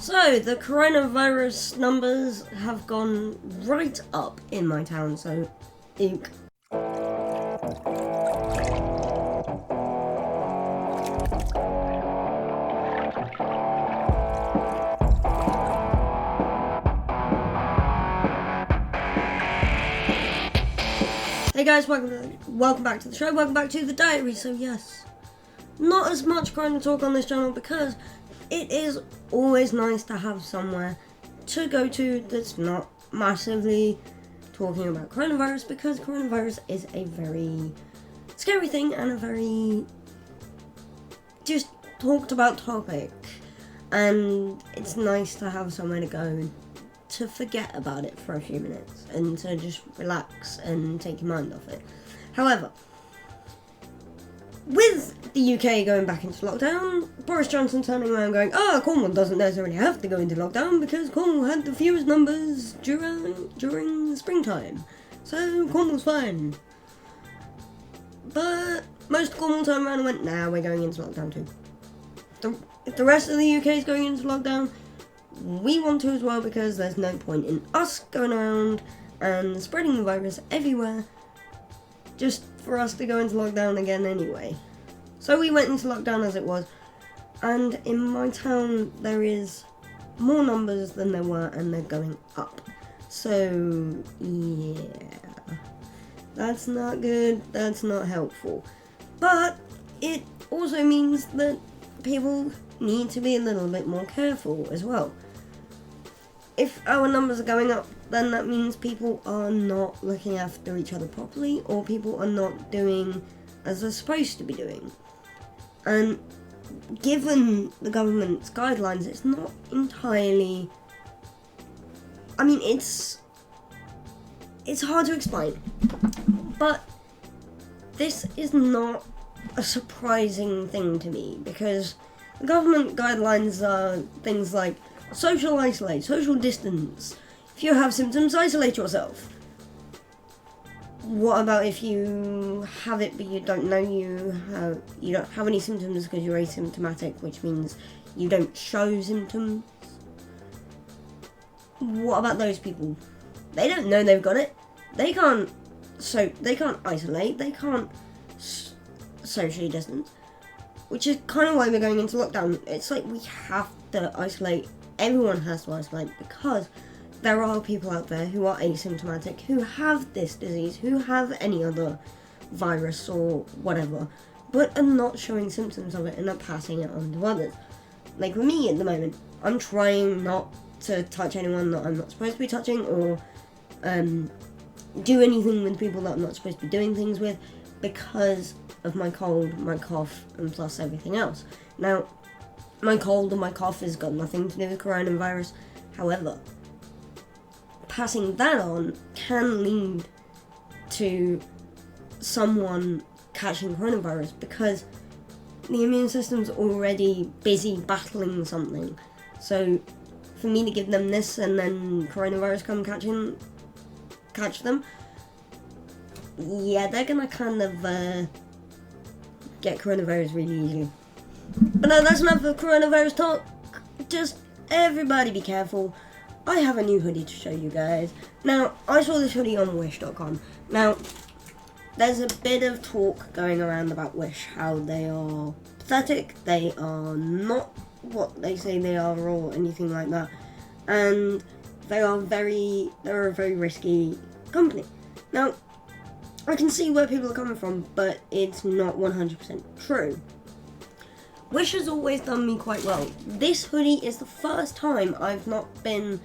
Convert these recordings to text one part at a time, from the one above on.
So, the coronavirus numbers have gone right up in my town, so eek. Hey guys, welcome back to the show, welcome back to the diary. So yes, not as much corona talk on this channel because it is always nice to have somewhere to go to that's not massively talking about coronavirus, because coronavirus is a very scary thing and a very just talked about topic, and it's nice to have somewhere to go to forget about it for a few minutes and to just relax and take your mind off it. However, with the UK going back into lockdown, Boris Johnson turning around going, Cornwall doesn't necessarily have to go into lockdown because Cornwall had the fewest numbers during the springtime, so Cornwall's fine. But most of Cornwall turned around and went, nah, we're going into lockdown too. If the rest of the UK is going into lockdown, we want to as well, because there's no point in us going around and spreading the virus everywhere just for us to go into lockdown again anyway. So we went into lockdown as it was, and in my town there is more numbers than there were, and they're going up. So yeah, that's not good, that's not helpful. But it also means that people need to be a little bit more careful as well. If our numbers are going up, then that means people are not looking after each other properly, or people are not doing as they're supposed to be doing. And given the government's guidelines, it's not entirely... I mean, it's hard to explain, but this is not a surprising thing to me, because the government guidelines are things like social isolate, social distance. If you have symptoms, isolate yourself. What about if you have it but you don't know you don't have any symptoms because you're asymptomatic, which means you don't show symptoms? What about those people? They don't know they've got it. They can't isolate. They can't socially distance. Which is kind of why we're going into lockdown. It's like we have to isolate. Everyone has to isolate, because there are people out there who are asymptomatic, who have this disease, who have any other virus or whatever, but are not showing symptoms of it and are passing it on to others. Like with me at the moment, I'm trying not to touch anyone that I'm not supposed to be touching, or do anything with people that I'm not supposed to be doing things with, because of my cold, my cough, and plus everything else. Now, my cold and my cough has got nothing to do with coronavirus. However, passing that on can lead to someone catching coronavirus, because the immune system's already busy battling something. So, for me to give them this and then coronavirus come catch them, yeah, they're gonna kind of get coronavirus really easily. But no, that's enough of coronavirus talk. Just everybody be careful. I have a new hoodie to show you guys. Now, I saw this hoodie on Wish.com. Now, there's a bit of talk going around about Wish, how they are pathetic, they are not what they say they are or anything like that. And they're a very risky company. Now, I can see where people are coming from, but it's not 100% true. Wish has always done me quite well. This hoodie is the first time I've not been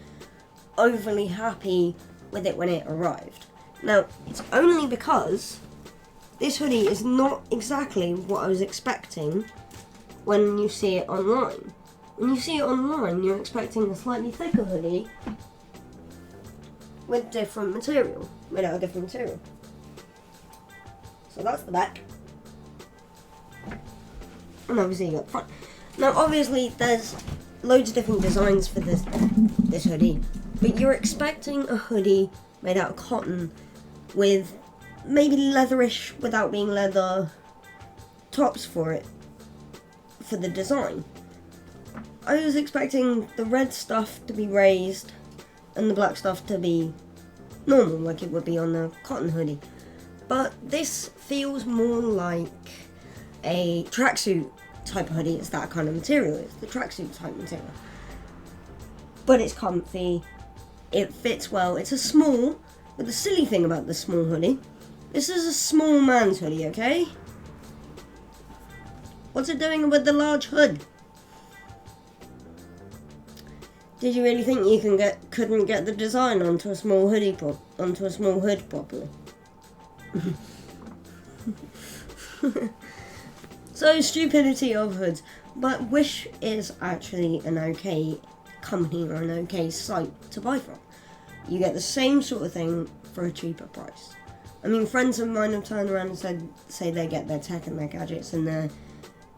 overly happy with it when it arrived. Now, it's only because this hoodie is not exactly what I was expecting when you see it online. When you see it online, you're expecting a slightly thicker hoodie with different material, made out of different material. So that's the back. And obviously you got the front. Now obviously there's loads of different designs for this hoodie, but you're expecting a hoodie made out of cotton with maybe leatherish without being leather tops for it, for the design. I was expecting the red stuff to be raised and the black stuff to be normal, like it would be on the cotton hoodie. But this feels more like a tracksuit type of hoodie. It's that kind of material. It's the tracksuit type material. But it's comfy. It fits well. It's a small, but the silly thing about the small hoodie, this is a small man's hoodie, okay? What's it doing with the large hood? Did you really think you couldn't get the design onto a small hood properly? So, stupidity of hoods. But Wish is actually an okay company or an okay site to buy from. You get the same sort of thing for a cheaper price. I mean, friends of mine have turned around and say they get their tech and their gadgets and their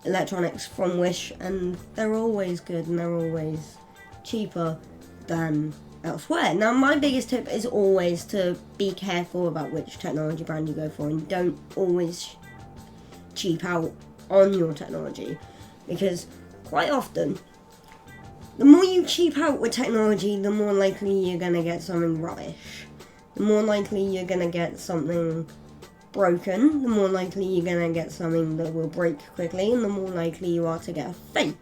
electronics from Wish, and they're always good and they're always cheaper than elsewhere. Now, my biggest tip is always to be careful about which technology brand you go for, and don't always cheap out on your technology, because quite often the more you cheap out with technology, the more likely you're going to get something rubbish. The more likely you're going to get something broken, the more likely you're going to get something that will break quickly, and the more likely you are to get a fake.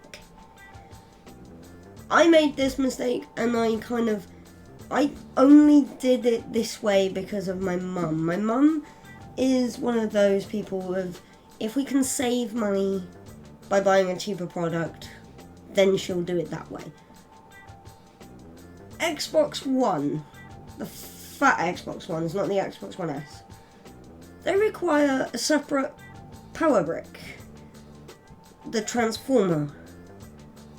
I made this mistake, and I only did it this way because of my mum. My mum is one of those people of, if we can save money by buying a cheaper product, then she'll do it that way. Xbox One, the fat Xbox Ones, not the Xbox One S, they require a separate power brick, the transformer,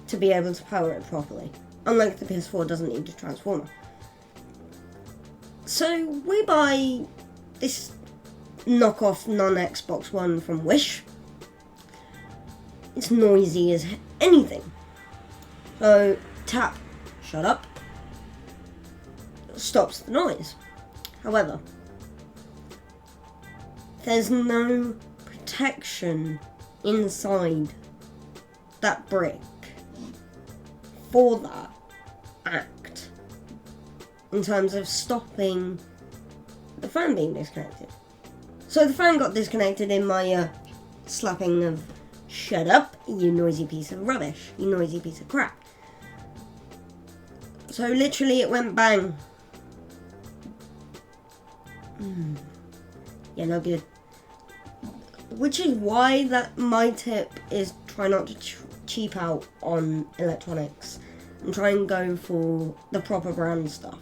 to be able to power it properly. Unlike the PS4 doesn't need a transformer. So we buy this knockoff non-Xbox One from Wish. It's noisy as anything. So tap, shut up, stops the noise. However, there's no protection inside that brick for that act in terms of stopping the fan being disconnected. So the fan got disconnected in my slapping of shut up, you noisy piece of rubbish, you noisy piece of crap. So literally it went bang. Yeah, no good. Which is why that my tip is try not to cheap out on electronics and try and go for the proper brand stuff.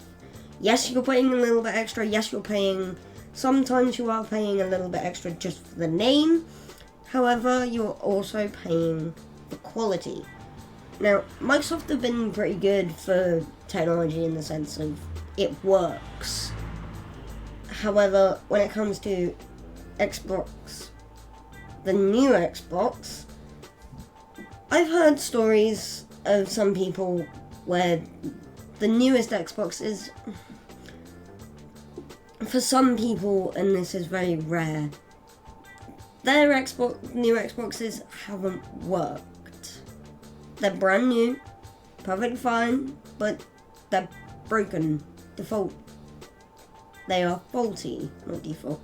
Yes, you're paying a little bit extra. Yes, sometimes you are paying a little bit extra just for the name. However, you're also paying for quality. Now, Microsoft have been pretty good for technology in the sense of it works. However, when it comes to Xbox, the new Xbox, I've heard stories of some people where the newest Xbox is, for some people, and this is very rare, their new Xboxes haven't worked. They're brand new, perfectly fine, but they're broken, default. They are faulty, not default.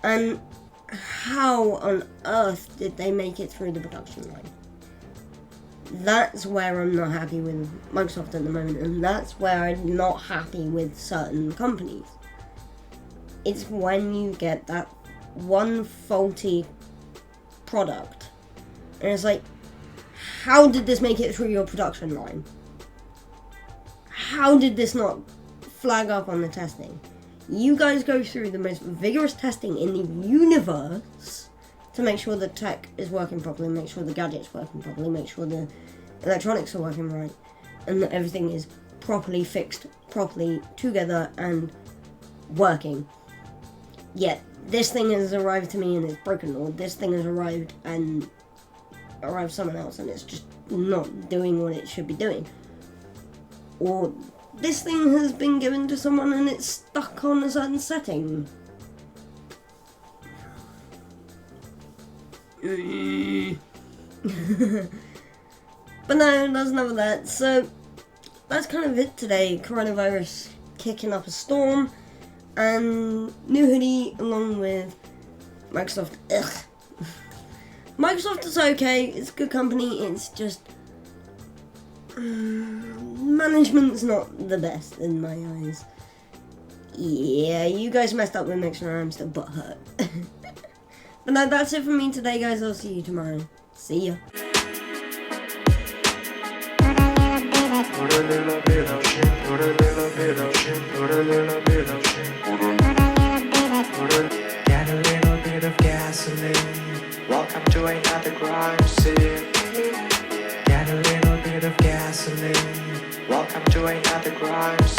And how on earth did they make it through the production line? That's where I'm not happy with Microsoft at the moment, and that's where I'm not happy with certain companies. It's when you get that one faulty product, and it's like, how did this make it through your production line? How did this not flag up on the testing? You guys go through the most vigorous testing in the universe to make sure the tech is working properly, make sure the gadget's working properly, make sure the electronics are working right, and that everything is properly fixed, properly together and working. Yet, this thing has arrived to me and it's broken, or this thing has arrived someone else and it's just not doing what it should be doing. Or this thing has been given to someone and it's stuck on a certain setting. But no, that's none of that. So that's kind of it today. Coronavirus kicking up a storm, and new hoodie along with Microsoft. Ugh. Microsoft is okay. It's a good company. It's just management's not the best in my eyes. Yeah, you guys messed up with Mixer. I'm still butthurt. But no, that's it from me today, guys. I'll see you tomorrow. See ya. Put a little bit of shit, put a little bit of shit, put a little bit of shit, get a little bit of gasoline. Welcome to another crime scene. Get a little bit of gasoline. Welcome to another crime scene.